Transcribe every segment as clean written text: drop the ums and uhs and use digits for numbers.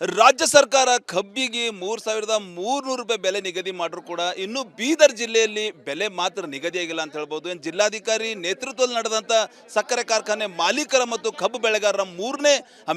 ರಾಜ್ಯ ಸರ್ಕಾರ ಕಬ್ಬಿಗೆ 3,300 ರೂಪಾಯಿ ಬೆಲೆ ನಿಗದಿ ಮಾಡಿದ್ರು ಕೂಡ ಇನ್ನು ಬೀದರ್ ಜಿಲ್ಲೆಯಲ್ಲಿ ಬೆಲೆ ಮಾತ್ರ ನಿಗದಿಯಾಗಿಲ್ಲ ಅಂತ ಹೇಳ್ಬೋದು. ಜಿಲ್ಲಾಧಿಕಾರಿ ನೇತೃತ್ವದಲ್ಲಿ ನಡೆದಂಥ ಸಕ್ಕರೆ ಕಾರ್ಖಾನೆ ಮಾಲೀಕರ ಮತ್ತು ಕಬ್ಬು ಬೆಳೆಗಾರರ ಮೂರನೇ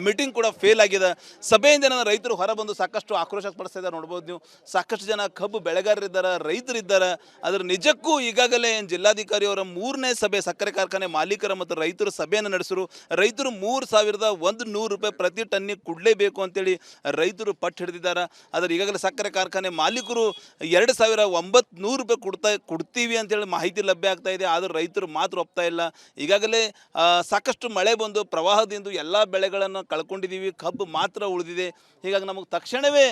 ಮೀಟಿಂಗ್ ಕೂಡ ಫೇಲ್ ಆಗಿದೆ. ಸಭೆಯಿಂದ ರೈತರು ಹೊರಬಂದು ಸಾಕಷ್ಟು ಆಕ್ರೋಶ ಪಡಿಸ್ತಾ ಇದ್ದಾರೆ. ನೋಡ್ಬೋದು ನೀವು, ಸಾಕಷ್ಟು ಜನ ಕಬ್ಬು ಬೆಳೆಗಾರರಿದ್ದಾರೆ, ರೈತರಿದ್ದಾರೆ. ಅದರ ನಿಜಕ್ಕೂ ಈಗಾಗಲೇ ಜಿಲ್ಲಾಧಿಕಾರಿ ಅವರ ಮೂರನೇ ಸಭೆ ಸಕ್ಕರೆ ಕಾರ್ಖಾನೆ ಮಾಲೀಕರ ಮತ್ತು ರೈತರ ಸಭೆಯನ್ನು ನಡೆಸಿರು. ರೈತರು 3,100 ರೂಪಾಯಿ ಪ್ರತಿ ಟನ್ನಿಗೆ ಕೊಡಲೇಬೇಕು ಅಂತೇಳಿ ರೈತರು ಪಟ್ಟು ಹಿಡಿದಿದ್ದಾರೆ. ಆದರೆ ಈಗಾಗಲೇ ಸಕ್ಕರೆ ಕಾರ್ಖಾನೆ ಮಾಲೀಕರು 2,900 ರೂಪಾಯಿ ಕೊಡ್ತೀವಿ ಅಂತೇಳಿ ಮಾಹಿತಿ ಲಭ್ಯ ಆಗ್ತಾ ಇದೆ. ಆದರೆ ರೈತರು ಮಾತ್ರ ಒಪ್ತಾ ಇಲ್ಲ. ಈಗಾಗಲೇ ಸಾಕಷ್ಟು ಮಳೆ ಬಂದು ಪ್ರವಾಹದಿಂದ ಎಲ್ಲ ಬೆಳೆಗಳನ್ನು ಕಳ್ಕೊಂಡಿದ್ದೀವಿ, ಕಬ್ಬು ಮಾತ್ರ ಉಳಿದಿದೆ. ಹೀಗಾಗಿ ನಮಗೆ ತಕ್ಷಣವೇ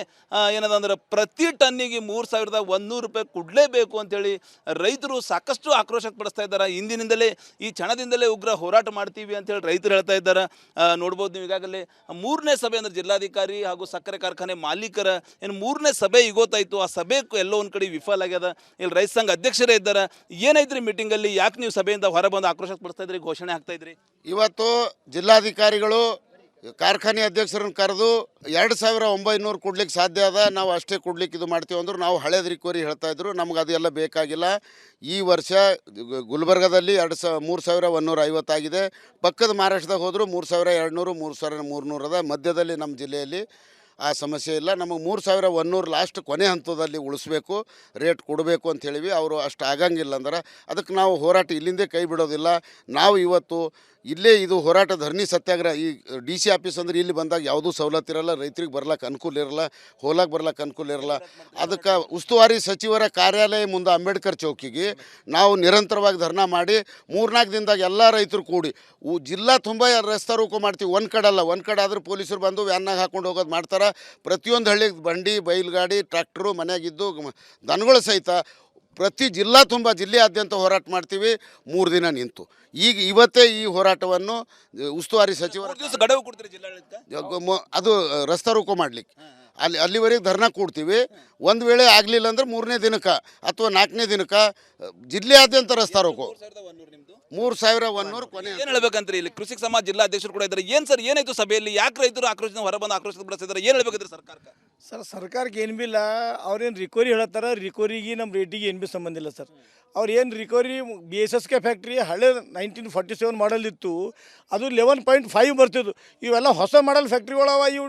ಏನದಂದ್ರೆ ಪ್ರತಿ ಟನ್ನಿಗೆ 3,100 ರೂಪಾಯಿ ಕೊಡಲೇಬೇಕು ಅಂತೇಳಿ ರೈತರು ಸಾಕಷ್ಟು ಆಕ್ರೋಶ ಪಡಿಸ್ತಾ ಇದ್ದಾರೆ. ಇಂದಿನಿಂದಲೇ ಈ ಕ್ಷಣದಿಂದಲೇ ಉಗ್ರ ಹೋರಾಟ ಮಾಡ್ತೀವಿ ಅಂತೇಳಿ ರೈತರು ಹೇಳ್ತಾ ಇದ್ದಾರೆ. ನೋಡ್ಬೋದು ನೀವು, ಈಗಾಗಲೇ ಮೂರನೇ ಸಭೆ ಅಂದರೆ ಜಿಲ್ಲಾಧಿಕಾರಿ ಹಾಗೂ ಸಕ್ಕರೆ ಕಾರ್ಖಾನೆ ಮಾಲೀಕರ ಏನು ಮೂರನೇ ಸಭೆ ಇವತ್ತಾಯಿತು. ಆ ಸಭೆ ಎಲ್ಲೋ ಒಂದು ಕಡೆ ವಿಫಲ ಆಗ್ಯದ. ಇಲ್ಲಿ ರೈತ ಸಂಘ ಅಧ್ಯಕ್ಷರೇ ಇದ್ದಾರೆ. ಏನೈತ್ರಿ ಮೀಟಿಂಗಲ್ಲಿ? ಯಾಕೆ ನೀವು ಸಭೆಯಿಂದ ಹೊರಬಂದು ಆಕ್ರೋಶ ಪಡಿಸ್ತಾ ಇದ್ರಿ, ಘೋಷಣೆ ಆಗ್ತಾ ಇದ್ರಿ? ಇವತ್ತು ಜಿಲ್ಲಾಧಿಕಾರಿಗಳು ಕಾರ್ಖಾನೆ ಅಧ್ಯಕ್ಷರನ್ನು ಕರೆದು 2,900 ಕೊಡ್ಲಿಕ್ಕೆ ಸಾಧ್ಯ ಅದ, ನಾವು ಅಷ್ಟೇ ಕೊಡ್ಲಿಕ್ಕೆ ಇದು ಮಾಡ್ತೀವಿ ಅಂದ್ರೆ ನಾವು ಹಳೇದು ರಿಕವರಿ ಹೇಳ್ತಾ ಇದ್ರು. ನಮ್ಗೆ ಅದೆಲ್ಲ ಬೇಕಾಗಿಲ್ಲ. ಈ ವರ್ಷ ಗುಲ್ಬರ್ಗದಲ್ಲಿ 3,150 ಆಗಿದೆ. ಪಕ್ಕದ ಮಹಾರಾಷ್ಟ್ರದಾಗ ಹೋದರೂ 3,200 3,300 ಅದ. ಮಧ್ಯದಲ್ಲಿ ನಮ್ಮ ಜಿಲ್ಲೆಯಲ್ಲಿ ಆ ಸಮಸ್ಯೆ ಇಲ್ಲ. ನಮಗೆ 3,100 ಲಾಸ್ಟ್ ಕೊನೆ ಹಂತದಲ್ಲಿ ಉಳಿಸ್ಬೇಕು, ರೇಟ್ ಕೊಡಬೇಕು ಅಂತ ಹೇಳಿವಿ. ಅವರು ಅಷ್ಟು ಆಗಂಗಿಲ್ಲ ಅಂದ್ರೆ ಅದಕ್ಕೆ ನಾವು ಹೋರಾಟ ಇಲ್ಲಿಂದೇ ಕೈ ಬಿಡೋದಿಲ್ಲ. ನಾವು ಇವತ್ತು ಇಲ್ಲೇ ಇದು ಹೋರಾಟ ಧರಣಿ ಸತ್ಯಾಗ್ರಹ. ಈ DC ಆಫೀಸ್ ಅಂದ್ರೆ ಇಲ್ಲಿ ಬಂದಾಗ ಯಾವುದೂ ಸವಲತ್ತು ಇರಲ್ಲ, ರೈತರಿಗೆ ಬರ್ಲಿಕ್ಕೆ ಅನುಕೂಲ ಇರಲ್ಲ, ಹೋಲಾಕ್ಕೆ ಬರ್ಲಿಕ್ಕೆ ಅನುಕೂಲ ಇರಲ್ಲ. ಅದಕ್ಕೆ ಉಸ್ತುವಾರಿ ಸಚಿವರ ಕಾರ್ಯಾಲಯ ಮುಂದೆ ಅಂಬೇಡ್ಕರ್ ಚೌಕಿಗೆ ನಾವು ನಿರಂತರವಾಗಿ ಧರ್ನಾ ಮಾಡಿ 3-4 ದಿನದಾಗ ಎಲ್ಲ ರೈತರು ಕೂಡಿ ಜಿಲ್ಲಾ ತುಂಬ ರಸ್ತೆ ರೋಕೋ ಮಾಡ್ತೀವಿ. ಒಂದು ಕಡೆ ಅಲ್ಲ, ಒಂದು ಕಡೆ ಆದ್ರೆ ಪೊಲೀಸರು ಬಂದು ವ್ಯಾನ್ನಾಗ ಹಾಕೊಂಡು ಹೋಗೋದು ಮಾಡ್ತಾರೆ. ಪ್ರತಿಯೊಂದು ಹಳ್ಳಿಗೆ ಬಂಡಿ, ಬೈಲ್ಗಾಡಿ, ಟ್ರ್ಯಾಕ್ಟ್ರು, ಮನೆಯಾಗಿದ್ದು ದನಗಳು ಸಹಿತ ಪ್ರತಿ ಜಿಲ್ಲಾ ತುಂಬ ಜಿಲ್ಲೆಯಾದ್ಯಂತ ಹೋರಾಟ ಮಾಡ್ತೀವಿ. 3 ದಿನ ನಿಂತು ಇವತ್ತೇ ಈ ಹೋರಾಟವನ್ನು ಉಸ್ತುವಾರಿ ಸಚಿವರು ಗಡುವು ಕೊಡ್ತೀರಿ ಜಿಲ್ಲಾಡಳಿತ ಅದು ರಸ್ತೆ ರೋಕೋ ಮಾಡ್ಲಿಕ್ಕೆ ಅಲ್ಲಿವರೆಗೆ ಧರ್ನಾ ಕೊಡ್ತೀವಿ. ಒಂದು ವೇಳೆ ಆಗಲಿಲ್ಲ ಅಂದ್ರೆ 3ನೇ ದಿನಕ್ಕೆ ಅಥವಾ 4ನೇ ದಿನಕ್ಕೆ ಜಿಲ್ಲೆಯಾದ್ಯಂತ ರಸ್ತೆ ರೋಕೋ. 3,100 ಕೊನೆ. ಏನು ಹೇಳ್ಬೇಕಂತ್ರಿ? ಇಲ್ಲಿ ಕೃಷಿ ಸಮಾಜ ಜಿಲ್ಲಾ ಅಧ್ಯಕ್ಷರು ಕೂಡ ಇದ್ದಾರೆ. ಏನು ಸರ್, ಏನಾಯ್ತು ಸಭೆಯಲ್ಲಿ? ಯಾಕೆ ರೈತರು ಆಕ್ರೋಶ ಹೊರಬಂದು ಆಕ್ರೋಶ ಪಡಿಸ್ತಿದ್ದಾರೆ? ಏನು ಹೇಳ್ಬೇಕಂದ್ರೆ ಸರ್ಕಾರಕ್ಕೆ? ಸರ್, ಸರ್ಕಾರಕ್ಕೆ ಏನು ಬಿ ಇಲ್ಲ. ಅವ್ರೇನು ರಿಕವರಿ ಹೇಳತ್ತಾರ, ರಿಕವರಿಗೆ ನಮ್ಮ ರೇಟಿಗೆ ಏನು ಬಿ ಸಂಬಂಧ ಇಲ್ಲ ಸರ್. ಅವ್ರು ಏನು ರಿಕವರಿ BSSK ಫ್ಯಾಕ್ಟ್ರಿ ಹಳೆ 1947 ಮಾಡಲ್ ಇತ್ತು, ಅದು 11.5 ಬರ್ತಿದ್ದು. ಇವೆಲ್ಲ ಹೊಸ ಮಾಡಲ್ ಫ್ಯಾಕ್ಟ್ರಿಗಳವ, ಇವು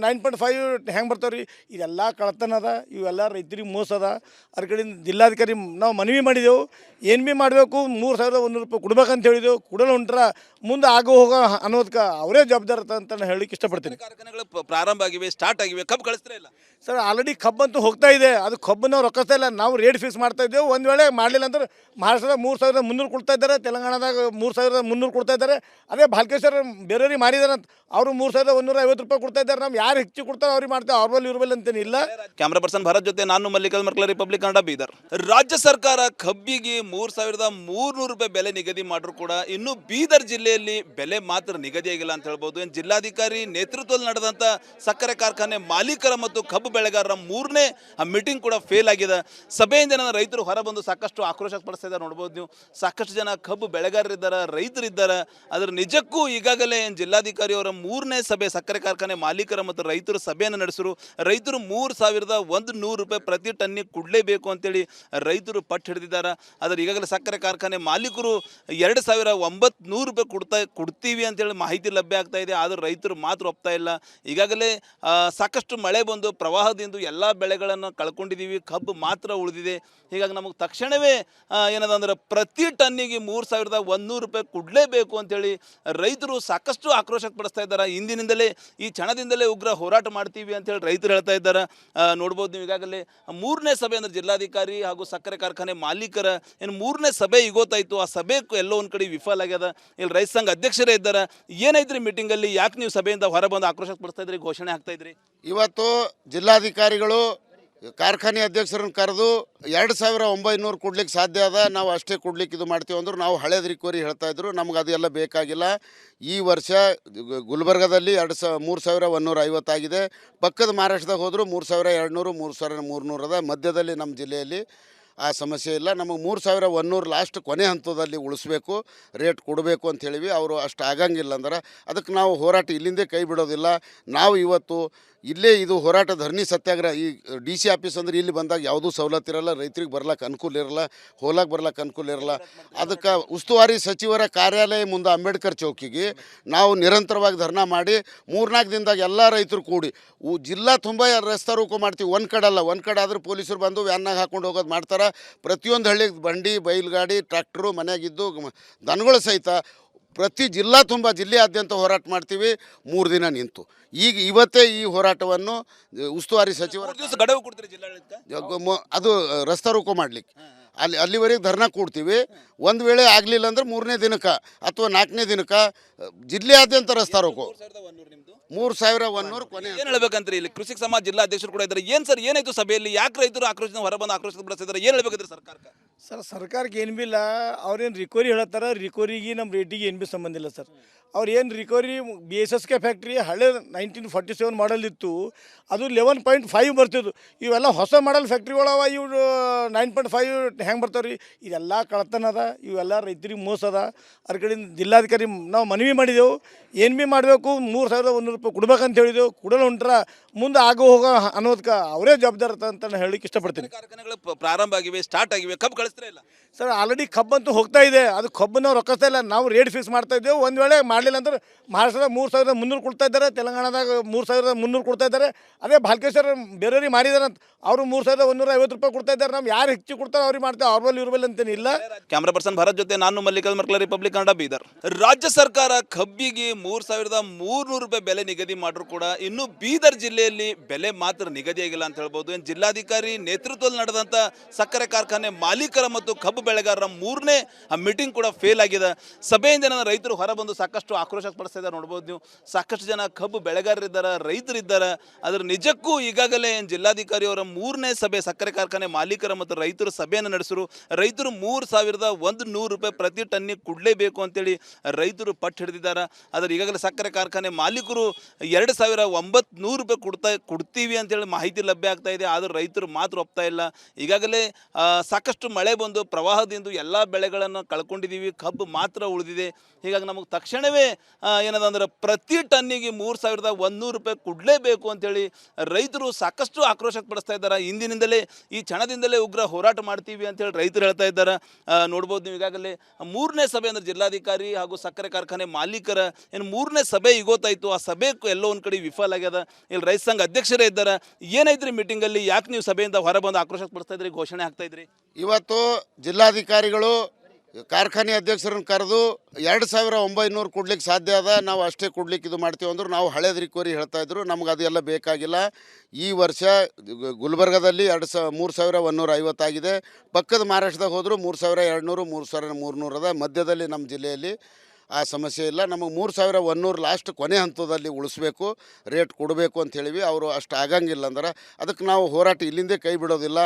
9.5 ಹೆಂಗೆ ಬರ್ತಾವೆ ರೀ? ಇದೆಲ್ಲ ಕಳ್ತನ ಅದ, ಇವೆಲ್ಲ ರೈತರಿಗೆ ಮೋಸ ಅದ. ಅದ್ರ ಕಡೆಯಿಂದ ಜಿಲ್ಲಾಧಿಕಾರಿ ನಾವು ಮನವಿ ಮಾಡಿದೆವು, ಏನು ಬಿ ಮಾಡಬೇಕು 3,100 ರೂಪಾಯಿ ಕೊಡ್ಬೇಕಂತ ಹೇಳಿದೆವು. ಕೊಡಲು ಹೊಂಟ್ರ ಮುಂದೆ ಆಗೋ ಹೋಗೋ ಅನ್ನೋದಕ್ಕೆ ಅವರೇ ಜವಾಬ್ದಾರ ಅಂತ ನಾನು ಹೇಳಲಿಕ್ಕೆ ಇಷ್ಟಪಡ್ತೀನಿ. ಕಾರ್ಖಾನೆಗಳು ಪ್ರಾರಂಭ ಆಗಿವೆ, ಸ್ಟಾರ್ಟ್ ಆಗಿವೆ, ಕಬ್ಬು ಕಳಿಸ್ತಾ ಇಲ್ಲ ಸರ್. ಆಲ್ರೆಡಿ ಕಬ್ಬಂತೂ ಹೋಗ್ತಾ ಇದೆ, ಅದು ಕಬ್ಬು ನಾವು ರೊಕ್ಕಿಸ್ತಾ ಇಲ್ಲ. ನಾವು ರೇಟ್ ಫಿಕ್ಸ್ ಮಾಡ್ತಾ ಇದ್ದೇವೆ. ಒಂದು ವೇಳೆ ಮಾಡಲಿಲ್ಲ ಅಂದ್ರೆ ಮಹಾರಾಷ್ಟ್ರದಾಗ 3,300 ಕೊಡ್ತಾ ಇದ್ದಾರೆ, ತೆಲಂಗಾಣದಾಗ 3,300 ಕೊಡ್ತಾ ಇದ್ದಾರೆ. ಅದೇ ಭಾಲ್ಕೇಶ್ವರ ಬೇರೆಯವ್ರಿಗೆ ಮಾರಿದಾರೆ ಅಂತ ಅವರು 3,150 ರೂಪಾಯಿ ಕೊಡ್ತಾ ಇದ್ದಾರೆ. ನಾವು ಯಾರು ಹೆಚ್ಚು ಕೊಡ್ತಾರೆ ಅವ್ರಿಗೆ ಮಾಡ್ತೇವೆ, ಅವ್ರ ಬಲ್ಲಿ ಇವ್ರ ಬಲ್ಲಿ ಅಂತೇನಿಲ್ಲ. ಕ್ಯಾಮ್ರಾ ಪರ್ಸನ್ ಭರತ್ ಜೊತೆ ನಾನು ಮಲ್ಲಿಕಾರ್ಜುನ ಮರ್ಕಲ, ರಿಪಬ್ಲಿಕ್ ಕನ್ನಡ, ಬೀದರ್. ರಾಜ್ಯ ಸರ್ಕಾರ ಕಬ್ಬಿಗೆ 3,300 ರೂಪಾಯಿ ಬೆಲೆ ನಿಗದಿ ಮಾಡಿದ್ರು ಕೂಡ ಇನ್ನು ಬೀದರ್ ಜಿಲ್ಲೆಯಲ್ಲಿ ಬೆಲೆ ಮಾತ್ರ ನಿಗದಿಯಾಗಿಲ್ಲ ಅಂತ ಹೇಳ್ಬೋದು. ಜಿಲ್ಲಾಧಿಕಾರಿ ನೇತೃತ್ವದಲ್ಲಿ ನಡೆದಂಥ ಸಕ್ಕರೆ ಕಾರ್ಖಾನೆ ಮಾಲೀಕರ ಮತ್ತು ಕಬ್ಬು ಬೆಳೆಗಾರರ ಮೂರನೇ ಮೀಟಿಂಗ್ ಕೂಡ ಫೇಲ್ ಆಗಿದೆ. ಸಭೆಯಿಂದ ರೈತರು ಹೊರಬಂದು ಸಾಕಷ್ಟು ಆಕ್ರೋಶ ಪಡಿಸ್ತಾ ಇದ್ದಾರೆ. ನೋಡ್ಬೋದು ನೀವು, ಸಾಕಷ್ಟು ಜನ ಕಬ್ಬು ಬೆಳೆಗಾರರಿದ್ದಾರೆ, ರೈತರಿದ್ದಾರೆ. ಅದರ ನಿಜಕ್ಕೂ ಈಗಾಗಲೇ ಜಿಲ್ಲಾಧಿಕಾರಿ ಅವರ ಮೂರನೇ ಸಭೆ ಸಕ್ಕರೆ ಕಾರ್ಖಾನೆ ಮಾಲೀಕರ ಮತ್ತು ರೈತರ ಸಭೆಯನ್ನು ನಡೆಸಿರು. ರೈತರು 3,100 ರೂಪಾಯಿ ಪ್ರತಿ ಟನ್ನಿಗೆ ಕೊಡಲೇಬೇಕು ಅಂತೇಳಿ ರೈತರು ಪಟ್ಟು ಹಿಡಿದಿದ್ದಾರೆ. ಆದರೆ ಈಗಾಗಲೇ ಸಕ್ಕರೆ ಕಾರ್ಖಾನೆ ಮಾಲೀಕರು 2,900 ರೂಪಾಯಿ ಕೊಡ್ತೀವಿ ಅಂತೇಳಿ ಮಾಹಿತಿ ಲಭ್ಯ ಆಗ್ತಾ ಇದೆ. ಆದರೆ ರೈತರು ಮಾತ್ರ ಒಪ್ತಾ ಇಲ್ಲ. ಈಗಾಗಲೇ ಸಾಕಷ್ಟು ಮಳೆ ಬಂದು ಪ್ರವಾಹದಿಂದ ಎಲ್ಲ ಬೆಳೆಗಳನ್ನು ಕಳ್ಕೊಂಡಿದ್ದೀವಿ, ಕಬ್ಬು ಮಾತ್ರ ಉಳಿದಿದೆ. ಹೀಗಾಗಿ ನಮಗೆ ತಕ್ಷಣವೇ ಏನದಂದ್ರೆ ಪ್ರತಿ ಟನ್ನಿಗೆ 3,100 ರೂಪಾಯಿ ಕೊಡಲೇಬೇಕು ಅಂತೇಳಿ ರೈತರು ಸಾಕಷ್ಟು ಆಕ್ರೋಶ ಪಡಿಸ್ತಾ ಇದ್ದಾರೆ. ಇಂದಿನಿಂದಲೇ ಈ ಕ್ಷಣದಿಂದಲೇ ಉಗ್ರ ಹೋರಾಟ ಮಾಡ್ತೀವಿ ಅಂತೇಳಿ ರೈತರು ಹೇಳ್ತಾ ಇದ್ದಾರೆ. ನೋಡ್ಬೋದು ನೀವು, ಈಗಾಗಲೇ ಮೂರನೇ ಸಭೆ ಅಂದರೆ ಜಿಲ್ಲಾಧಿಕಾರಿ ಹಾಗೂ ಸಕ್ಕರೆ ಕಾರ್ಖಾನೆ ಮಾಲೀಕರ ಏನು ಮೂರನೇ ಸಭೆ ಇವತ್ತಾಯಿತು. ಆ ಸಭೆ ಎಲ್ಲೋ ಒಂದು ಕಡೆ ವಿಫಲ ಆಗ್ಯದ. ಇಲ್ಲಿ ರೈತ ಸಂಘ ಅಧ್ಯಕ್ಷರೇ ಇದ್ದಾರೆ. ಏನೈತ್ರಿ ಮೀಟಿಂಗಲ್ಲಿ? ಯಾಕೆ ನೀವು ಸಭೆಯಿಂದ ಹೊರಬಂದು ಆಕ್ರೋಶ ಪಡಿಸ್ತಾ ಇದ್ರಿ, ಘೋಷಣೆ ಆಗ್ತಾ ಇದ್ರಿ? ಇವತ್ತು ಜಿಲ್ಲಾಧಿಕಾರಿಗಳು ಕಾರ್ಖಾನೆ ಅಧ್ಯಕ್ಷರನ್ನು ಕರೆದು 2,900 ಕೊಡ್ಲಿಕ್ಕೆ ಸಾಧ್ಯ ಅದ, ನಾವು ಅಷ್ಟೇ ಕೊಡ್ಲಿಕ್ಕೆ ಇದು ಮಾಡ್ತೀವಿ ಅಂದ್ರೆ ನಾವು ಹಳೇದು ರಿಕವರಿ ಹೇಳ್ತಾ ಇದ್ರು. ನಮ್ಗೆ ಅದೆಲ್ಲ ಬೇಕಾಗಿಲ್ಲ. ಈ ವರ್ಷ ಗುಲ್ಬರ್ಗದಲ್ಲಿ 3,150 ಆಗಿದೆ. ಪಕ್ಕದ ಮಹಾರಾಷ್ಟ್ರದಾಗ ಹೋದರೂ 3,200 3,300 ಅದ. ಮಧ್ಯದಲ್ಲಿ ನಮ್ಮ ಜಿಲ್ಲೆಯಲ್ಲಿ ಆ ಸಮಸ್ಯೆ ಇಲ್ಲ. ನಮಗೆ 3,100 ಲಾಸ್ಟ್ ಕೊನೆ ಹಂತದಲ್ಲಿ ಉಳಿಸ್ಬೇಕು, ರೇಟ್ ಕೊಡಬೇಕು ಅಂತ ಹೇಳಿವಿ. ಅವರು ಅಷ್ಟು ಆಗಂಗಿಲ್ಲ ಅಂದ್ರೆ ಅದಕ್ಕೆ ನಾವು ಹೋರಾಟ ಇಲ್ಲಿಂದೇ ಕೈ ಬಿಡೋದಿಲ್ಲ. ನಾವು ಇವತ್ತು ಇಲ್ಲೇ ಇದು ಹೋರಾಟ ಧರಣಿ ಸತ್ಯಾಗ್ರಹ ಈ DC ಆಫೀಸ್ ಅಂದ್ರೆ ಇಲ್ಲಿ ಬಂದಾಗ ಯಾವುದೂ ಸವಲತ್ತು ಇರಲ್ಲ, ರೈತರಿಗೆ ಬರ್ಲಕ್ಕೆ ಅನುಕೂಲ ಇರಲ್ಲ, ಹೋಲಕ್ಕೆ ಬರ್ಲಕ್ಕೆ ಅನುಕೂಲ ಇರಲ್ಲ. ಅದಕ್ಕೆ ಉಸ್ತುವಾರಿ ಸಚಿವರ ಕಾರ್ಯಾಲಯ ಮುಂದೆ ಅಂಬೇಡ್ಕರ್ ಚೌಕಿಗೆ ನಾವು ನಿರಂತರವಾಗಿ ಧರ್ನಾ ಮಾಡಿ 3-4 ದಿನದಾಗ ಎಲ್ಲ ರೈತರು ಕೂಡಿ ಜಿಲ್ಲಾ ತುಂಬ ರಸ್ತೆ ರೋಕೋ ಮಾಡ್ತೀವಿ. ಒಂದು ಕಡೆ ಅಲ್ಲ, ಒಂದು ಕಡೆ ಆದ್ರೆ ಪೊಲೀಸರು ಬಂದು ವ್ಯಾನ್ನಾಗ ಹಾಕೊಂಡು ಹೋಗೋದು ಮಾಡ್ತಾರೆ. ಪ್ರತಿಯೊಂದು ಹಳ್ಳಿಗೆ ಬಂಡಿ, ಬೈಲ್ಗಾಡಿ, ಟ್ರ್ಯಾಕ್ಟ್ರು ಮನೆಯಾಗಿದ್ದು ದನಗಳು ಸಹಿತ ಪ್ರತಿ ಜಿಲ್ಲಾ ತುಂಬ ಜಿಲ್ಲೆಯಾದ್ಯಂತ ಹೋರಾಟ ಮಾಡ್ತೀವಿ. 3 ದಿನ ನಿಂತು ಇವತ್ತೇ ಈ ಹೋರಾಟವನ್ನು ಉಸ್ತುವಾರಿ ಸಚಿವರು 3 ದಿವಸ ಗಡುವು ಕೊಡ್ತೀರಿ ಜಿಲ್ಲಾಡಳಿತ ಅದು ರಸ್ತೆ ರೋಕೋ ಮಾಡ್ಲಿಕ್ಕೆ ಅಲ್ಲಿವರೆಗೆ ಧರ್ನಾ ಕೊಡ್ತೀವಿ. ಒಂದು ವೇಳೆ ಆಗಲಿಲ್ಲ ಅಂದ್ರೆ 3ನೇ ದಿನಕ್ಕೆ ಅಥವಾ 4ನೇ ದಿನಕ್ಕೆ ಜಿಲ್ಲೆಯಾದ್ಯಂತ ರಸ್ತೆ ರೋಕೋ 3100 ಕೊನೆ. ಏನು ಹೇಳ್ಬೇಕಂತ್ರಿ ಇಲ್ಲಿ ಕೃಷಿ ಸಮಾಜ ಜಿಲ್ಲಾ ಅಧ್ಯಕ್ಷರು ಕೂಡ ಇದ್ದಾರೆ. ಏನು ಸರ್ ಏನಾಯ್ತು ಸಭೆಯಲ್ಲಿ, ಯಾಕೆ ರೈತರು ಆಕ್ರೋಶ ಹೊರಬಂದು ಆಕ್ರೋಶ ಬಳಸಿದ್ದಾರೆ, ಏನು ಹೇಳ್ಬೇಕಂದ್ರೆ ಸರ್ಕಾರಕ್ಕೆ? ಸರ್ ಸರ್ಕಾರಕ್ಕೆ ಏನು ಬಿ ಇಲ್ಲ, ಅವ್ರೇನು ರಿಕವರಿ ಹೇಳತ್ತಾರ, ರಿಕವರಿಗೆ ನಮ್ಮ ರೇಟಿಗೆ ಏನು ಬಿ ಸಂಬಂಧ ಇಲ್ಲ ಸರ್. ಅವ್ರು ಏನು ರಿಕವರಿ BSSK ಫ್ಯಾಕ್ಟ್ರಿ ಹಳೆ 1947 ಮಾಡಲ್ ಇತ್ತು, ಅದು 11.5 ಬರ್ತಿದ್ದು. ಇವೆಲ್ಲ ಹೊಸ ಮಾಡಲ್ ಫ್ಯಾಕ್ಟ್ರಿಗಳವ, ಇವು 9.5 ಹೆಂಗೆ ಬರ್ತಾವೆ ರೀ? ಇದೆಲ್ಲ ಕಳ್ತನ ಅದ, ಇವೆಲ್ಲ ರೈತರಿಗೆ ಮೋಸ ಅದ. ಅದ್ರ ಕಡೆಯಿಂದ ಜಿಲ್ಲಾಧಿಕಾರಿ ನಾವು ಮನವಿ ಮಾಡಿದೆವು, ಏನು ಬಿ ಮಾಡಬೇಕು 3100 ರೂಪಾಯಿ ಕೊಡ್ಬೇಕಂತ ಹೇಳಿದೆವು. ಕೊಡಲು ಹೊಂಟ್ರ ಮುಂದೆ ಆಗೋ ಹೋಗೋ ಅನ್ನೋದಕ್ಕೆ ಅವರೇ ಜವಾಬ್ದಾರ ಅಂತ ನಾನು ಹೇಳಿಕ್ಕೆ ಇಷ್ಟಪಡ್ತೀನಿ. ಕಾರ್ಖಾನೆಗಳು ಪ್ರಾರಂಭ ಆಗಿವೆ, ಸ್ಟಾರ್ಟ್ ಆಗಿವೆ, ಕಬ್ಬು ಕಳಿಸ್ತಾ ಇಲ್ಲ ಸರ್. ಆಲ್ರೆಡಿ ಕಬ್ಬಂತೂ ಹೋಗ್ತಾ ಇದೆ, ಅದು ಕಬ್ಬು ನಾವು ರೊಕ್ಕಿಸ್ತಾ ಇಲ್ಲ. ನಾವು ರೇಟ್ ಫಿಕ್ಸ್ ಮಾಡ್ತಾ ಇದ್ದೇವೆ. ಒಂದು ವೇಳೆ ಮಾಡಲಿಲ್ಲ ಅಂದ್ರೆ ಮಹಾರಾಷ್ಟ್ರದಾಗ 3300 ಕೊಡ್ತಾ ಇದ್ದಾರೆ, ತೆಲಂಗಾಣದಾಗ 3300 ಕೊಡ್ತಾ ಇದ್ದಾರೆ. ಅದೇ ಭಾಲ್ಕೇಶ್ವರ ಬೇರೆಯವ್ರಿಗೆ ಮಾರಿದಾರೆ ಅಂತ ಅವರು 3150 ರೂಪಾಯಿ ಕೊಡ್ತಾ ಇದ್ದಾರೆ. ನಾವು ಯಾರು ಹೆಚ್ಚು ಕೊಡ್ತಾರೆ ಅವ್ರಿಗೆ ಮಾಡ್ತೇವೆ, ಅವ್ರ ಬಲ್ಲಿ ಇವ್ರ ಬಲ್ಲಿ ಅಂತೇನಿಲ್ಲ. ಕ್ಯಾಮ್ರಾ ಪರ್ಸನ್ ಭರತ್ ಜೊತೆ ನಾನು ಮಲ್ಲಿಕಾರ್ಜುನ ಮರ್ಕಲ, ರಿಪಬ್ಲಿಕ್ ಕನ್ನಡ, ಬೀದರ್. ರಾಜ್ಯ ಸರ್ಕಾರ ಕಬ್ಬಿಗೆ 3300 ರೂಪಾಯಿ ಬೆಲೆ ನಿಗದಿ ಮಾಡಿದ್ರು ಕೂಡ ಇನ್ನು ಬೀದರ್ ಜಿಲ್ಲೆಯಲ್ಲಿ ಬೆಲೆ ಮಾತ್ರ ನಿಗದಿಯಾಗಿಲ್ಲ ಅಂತ ಹೇಳ್ಬೋದು. ಏನು ಜಿಲ್ಲಾಧಿಕಾರಿ ನೇತೃತ್ವದಲ್ಲಿ ನಡೆದಂಥ ಸಕ್ಕರೆ ಕಾರ್ಖಾನೆ ಮಾಲೀಕರ ಮತ್ತು ಕಬ್ಬು ಬೆಳೆಗಾರರ 3ನೇ ಮೀಟಿಂಗ್ ಕೂಡ ಫೇಲ್ ಆಗಿದೆ. ಸಭೆಯಿಂದ ರೈತರು ಹೊರಬಂದು ಸಾಕಷ್ಟು ಆಕ್ರೋಶ ಪಡಿಸ್ತಾ ಇದ್ದಾರೆ. ನೋಡ್ಬೋದು ನೀವು, ಸಾಕಷ್ಟು ಜನ ಕಬ್ಬು ಬೆಳೆಗಾರರಿದ್ದಾರೆ, ರೈತರಿದ್ದಾರೆ. ಅದರ ನಿಜಕ್ಕೂ ಈಗಾಗಲೇ ಜಿಲ್ಲಾಧಿಕಾರಿ ಅವರ 3ನೇ ಸಭೆ ಸಕ್ಕರೆ ಕಾರ್ಖಾನೆ ಮಾಲೀಕರ ಮತ್ತು ರೈತರ ಸಭೆಯನ್ನು ನಡೆಸಿರು. ರೈತರು 3100 ರೂಪಾಯಿ ಪ್ರತಿ ಟನ್ನಿಗೆ ಕೊಡಲೇಬೇಕು ಅಂತೇಳಿ ರೈತರು ಪಟ್ಟು ಹಿಡಿದಿದ್ದಾರೆ. ಆದರೆ ಈಗಾಗಲೇ ಸಕ್ಕರೆ ಕಾರ್ಖಾನೆ ಮಾಲೀಕರು 2900 ರೂಪಾಯಿ ಕೊಡ್ತೀವಿ ಅಂತೇಳಿ ಮಾಹಿತಿ ಲಭ್ಯ ಆಗ್ತಾ ಇದೆ. ಆದರೆ ರೈತರು ಮಾತ್ರ ಒಪ್ತಾ ಇಲ್ಲ. ಈಗಾಗಲೇ ಸಾಕಷ್ಟು ಮಳೆ ಬಂದು ಪ್ರವಾಹದಿಂದ ಎಲ್ಲ ಬೆಳೆಗಳನ್ನು ಕಳ್ಕೊಂಡಿದ್ದೀವಿ, ಕಬ್ಬು ಮಾತ್ರ ಉಳಿದಿದೆ. ಹೀಗಾಗಿ ನಮಗೆ ತಕ್ಷಣವೇ ಏನದಂದ್ರೆ ಪ್ರತಿ ಟನ್ನಿಗೆ 3100 ರೂಪಾಯಿ ಕೊಡಲೇಬೇಕು ಅಂತೇಳಿ ರೈತರು ಸಾಕಷ್ಟು ಆಕ್ರೋಶ ಪಡಿಸ್ತಾ ಇದ್ದಾರೆ. ಇಂದಿನಿಂದಲೇ ಈ ಕ್ಷಣದಿಂದಲೇ ಉಗ್ರ ಹೋರಾಟ ಮಾಡ್ತೀವಿ ಅಂತೇಳಿ ರೈತರು ಹೇಳ್ತಾ ಇದ್ದಾರೆ. ನೋಡ್ಬೋದು ನೀವು, ಈಗಾಗಲೇ 3ನೇ ಸಭೆ ಅಂದರೆ ಜಿಲ್ಲಾಧಿಕಾರಿ ಹಾಗೂ ಸಕ್ಕರೆ ಕಾರ್ಖಾನೆ ಮಾಲೀಕರ ಏನು 3ನೇ ಸಭೆ ಇಗೋತಾಯಿತು. ಆ ಸಭೆ ಎಲ್ಲೋ ಒಂದು ಕಡೆ ವಿಫಲ ಆಗ್ಯದ. ಇಲ್ಲಿ ರೈತ ಸಂಘ ಅಧ್ಯಕ್ಷರೇ ಇದ್ದಾರೆ. ಏನೈತ್ರಿ ಮೀಟಿಂಗಲ್ಲಿ, ಯಾಕೆ ನೀವು ಸಭೆಯಿಂದ ಹೊರಬಂದು ಆಕ್ರೋಶ ಪಡಿಸ್ತಾ ಇದ್ರಿ, ಘೋಷಣೆ ಆಗ್ತಾ ಇದ್ರಿ? ಇವತ್ತು ಜಿಲ್ಲಾಧಿಕಾರಿಗಳು ಕಾರ್ಖಾನೆ ಅಧ್ಯಕ್ಷರನ್ನು ಕರೆದು 2900 ಕೊಡ್ಲಿಕ್ಕೆ ಸಾಧ್ಯ ಅದ, ನಾವು ಅಷ್ಟೇ ಕೊಡ್ಲಿಕ್ಕೆ ಇದು ಮಾಡ್ತೀವಿ ಅಂದ್ರೆ ನಾವು ಹಳೇದು ರಿಕವರಿ ಹೇಳ್ತಾಯಿದ್ರು. ನಮ್ಗೆ ಅದೆಲ್ಲ ಬೇಕಾಗಿಲ್ಲ. ಈ ವರ್ಷ ಗುಲ್ಬರ್ಗದಲ್ಲಿ 3150 ಆಗಿದೆ. ಪಕ್ಕದ ಮಹಾರಾಷ್ಟ್ರದಾಗ ಹೋದರೂ 3200, 3300 ಅದ. ಮಧ್ಯದಲ್ಲಿ ನಮ್ಮ ಜಿಲ್ಲೆಯಲ್ಲಿ ಆ ಸಮಸ್ಯೆ ಇಲ್ಲ. ನಮಗೆ 3100 ಲಾಸ್ಟ್ ಕೊನೆ ಹಂತದಲ್ಲಿ ಉಳಿಸ್ಬೇಕು, ರೇಟ್ ಕೊಡಬೇಕು ಅಂತ ಹೇಳಿವಿ. ಅವರು ಅಷ್ಟು ಆಗಂಗಿಲ್ಲ ಅಂದ್ರೆ ಅದಕ್ಕೆ ನಾವು ಹೋರಾಟ ಇಲ್ಲಿಂದೇ ಕೈ ಬಿಡೋದಿಲ್ಲ.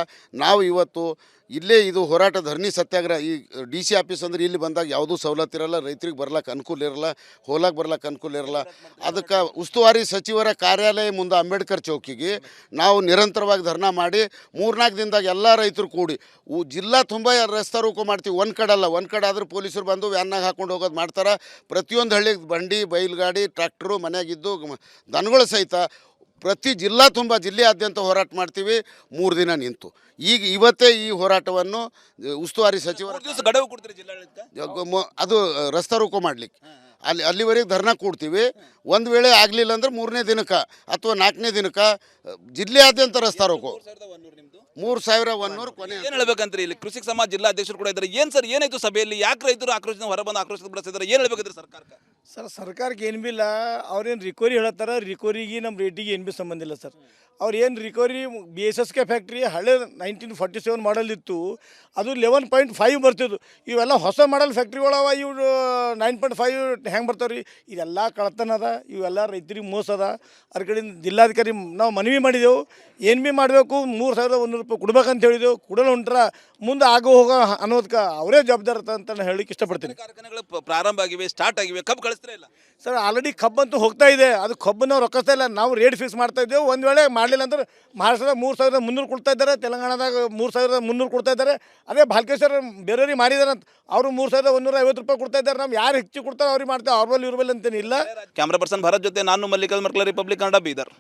ನಾವು ಇವತ್ತು ಇಲ್ಲೇ ಇದು ಹೋರಾಟ ಧರಣಿ ಸತ್ಯಾಗ್ರಹ ಈ DC ಆಫೀಸ್ ಅಂದ್ರೆ ಇಲ್ಲಿ ಬಂದಾಗ ಯಾವುದೂ ಸವಲತ್ತು ಇರಲ್ಲ, ರೈತರಿಗೆ ಬರ್ಲಕ್ಕೆ ಅನುಕೂಲ ಇರಲ್ಲ, ಹೋಲಕ್ಕೆ ಬರ್ಲಕ್ಕೆ ಅನುಕೂಲ ಇರಲ್ಲ. ಅದಕ್ಕೆ ಉಸ್ತುವಾರಿ ಸಚಿವರ ಕಾರ್ಯಾಲಯ ಮುಂದೆ ಅಂಬೇಡ್ಕರ್ ಚೌಕಿಗೆ ನಾವು ನಿರಂತರವಾಗಿ ಧರ್ನಾ ಮಾಡಿ 3-4 ದಿನದಾಗ ಎಲ್ಲ ರೈತರು ಕೂಡಿ ಜಿಲ್ಲಾ ತುಂಬ ರಸ್ತೆ ರೋಕೋ ಮಾಡ್ತೀವಿ. ಒಂದು ಕಡೆ ಅಲ್ಲ, ಒಂದು ಕಡೆ ಆದ್ರೆ ಪೊಲೀಸರು ಬಂದು ವ್ಯಾನ್ನಾಗ ಹಾಕೊಂಡು ಹೋಗೋದು ಮಾಡ್ತಾರೆ. ಪ್ರತಿಯೊಂದು ಹಳ್ಳಿಗೆ ಬಂಡಿ, ಬೈಲ್ಗಾಡಿ, ಟ್ರ್ಯಾಕ್ಟ್ರು ಮನೆಯಾಗಿದ್ದು ದನಗಳು ಸಹಿತ ಪ್ರತಿ ಜಿಲ್ಲಾ ತುಂಬ ಜಿಲ್ಲೆಯಾದ್ಯಂತ ಹೋರಾಟ ಮಾಡ್ತೀವಿ. 3 ದಿನ ನಿಂತು ಇವತ್ತೇ ಈ ಹೋರಾಟವನ್ನು ಉಸ್ತುವಾರಿ ಸಚಿವರು 3 ದಿವಸ ಗಡುವು ಕೊಡ್ತೀರಿ ಜಿಲ್ಲಾಡಳಿತ ಅದು ರಸ್ತೆ ರೋಕೋ ಮಾಡ್ಲಿಕ್ಕೆ ಅಲ್ಲಿವರೆಗೆ ಧರ್ನಾ ಕೊಡ್ತೀವಿ. ಒಂದು ವೇಳೆ ಆಗಲಿಲ್ಲ ಅಂದ್ರೆ 3ನೇ ದಿನಕ್ಕೆ ಅಥವಾ 4ನೇ ದಿನಕ್ಕೆ ಜಿಲ್ಲೆಯಾದ್ಯಂತ ರಸ್ತೆ ರೋಕೋ 3100 ಕೊನೆ. ಏನು ಹೇಳ್ಬೇಕಂತ್ರಿ ಇಲ್ಲಿ ಕೃಷಿ ಸಮಾಜ ಜಿಲ್ಲಾ ಅಧ್ಯಕ್ಷರು ಕೂಡ ಇದ್ದಾರೆ. ಏನು ಸರ್ ಏನಾಯ್ತು ಸಭೆಯಲ್ಲಿ, ಯಾಕೆ ರೈತರು ಆಕ್ರೋಶ ಹೊರಬಂದು ಆಕ್ರೋಶ ಬಳಸಿದ್ದಾರೆ, ಏನು ಹೇಳ್ಬೇಕಂದ್ರೆ ಸರ್ಕಾರಕ್ಕೆ? ಸರ್ ಸರ್ಕಾರಕ್ಕೆ ಏನು ಬಿ ಇಲ್ಲ, ಅವ್ರೇನು ರಿಕವರಿ ಹೇಳತ್ತಾರ, ರಿಕವರಿಗೆ ನಮ್ಮ ರೇಟಿಗೆ ಏನು ಬಿ ಸಂಬಂಧ ಇಲ್ಲ ಸರ್. ಅವ್ರು ಏನು ರಿಕವರಿ BSSK ಫ್ಯಾಕ್ಟ್ರಿ ಹಳೆ 1947 ಮಾಡಲ್ ಇತ್ತು, ಅದು 11.5 ಬರ್ತಿದ್ದು. ಇವೆಲ್ಲ ಹೊಸ ಮಾಡಲ್ ಫ್ಯಾಕ್ಟ್ರಿಗಳವ, ಇವು 9.5 ಹೆಂಗೆ ಬರ್ತಾವೆ ರೀ? ಇದೆಲ್ಲ ಕಳ್ತನ ಅದ, ಇವೆಲ್ಲ ರೈತರಿಗೆ ಮೋಸ ಅದ. ಅದ್ರ ಕಡೆಯಿಂದ ಜಿಲ್ಲಾಧಿಕಾರಿ ನಾವು ಮನವಿ ಮಾಡಿದೆವು, ಏನು ಬಿ ಮಾಡಬೇಕು 3100 ರೂಪಾಯಿ ಕೊಡ್ಬೇಕಂತ ಹೇಳಿದೆವು. ಕೊಡಲು ಹೊಂಟ್ರ ಮುಂದೆ ಆಗೋ ಹೋಗೋ ಅನ್ನೋದಕ್ಕೆ ಅವರೇ ಜವಾಬ್ದಾರ ಅಂತ ನಾನು ಹೇಳಿಕ್ಕೆ ಇಷ್ಟಪಡ್ತೀನಿ. ಕಾರ್ಖಾನೆಗಳು ಪ್ರಾರಂಭ ಆಗಿವೆ, ಸ್ಟಾರ್ಟ್ ಆಗಿವೆ, ಕಬ್ಬು ಕಳಿಸ್ತಾ ಇಲ್ಲ ಸರ್. ಆಲ್ರೆಡಿ ಕಬ್ಬಂತೂ ಹೋಗ್ತಾ ಇದೆ, ಅದು ಕಬ್ಬು ನಾವು ರೊಕ್ಕಿಸ್ತಾ ಇಲ್ಲ. ನಾವು ರೇಟ್ ಫಿಕ್ಸ್ ಮಾಡ್ತಾ ಇದ್ದೇವೆ. ಒಂದು ವೇಳೆ ಮಾಡಲಿಲ್ಲ ಅಂದ್ರೆ ಮಹಾರಾಷ್ಟ್ರದಾಗ 3300 ಕೊಡ್ತಾ ಇದ್ದಾರೆ, ತೆಲಂಗಾಣದಾಗ 3300 ಕೊಡ್ತಾ ಇದ್ದಾರೆ. ಅದೇ ಭಾಲ್ಕೇಶ್ವರ ಬೇರೆಯವ್ರಿಗೆ ಮಾರಿದಾರೆ ಅಂತ ಅವರು 3150 ರೂಪಾಯಿ ಕೊಡ್ತಾ ಇದ್ದಾರೆ. ನಾವು ಯಾರು ಹೆಚ್ಚು ಕೊಡ್ತಾರೆ ಅವ್ರಿಗೆ ಮಾಡ್ತೇವೆ, ಅವ್ರ ಬಲ್ಲಿ ಇವ್ರ ಬಲ್ಲಿ ಅಂತೇನಿಲ್ಲ. ಕ್ಯಾಮ್ರಾ ಪರ್ಸನ್ ಭರತ್ ಜೊತೆ ನಾನು ಮಲ್ಲಿಕಾರ್ಜುನ ಮರ್ಕಲ, ರಿಪಬ್ಲಿಕ್ ಕನ್ನಡ, ಬೀದರ್.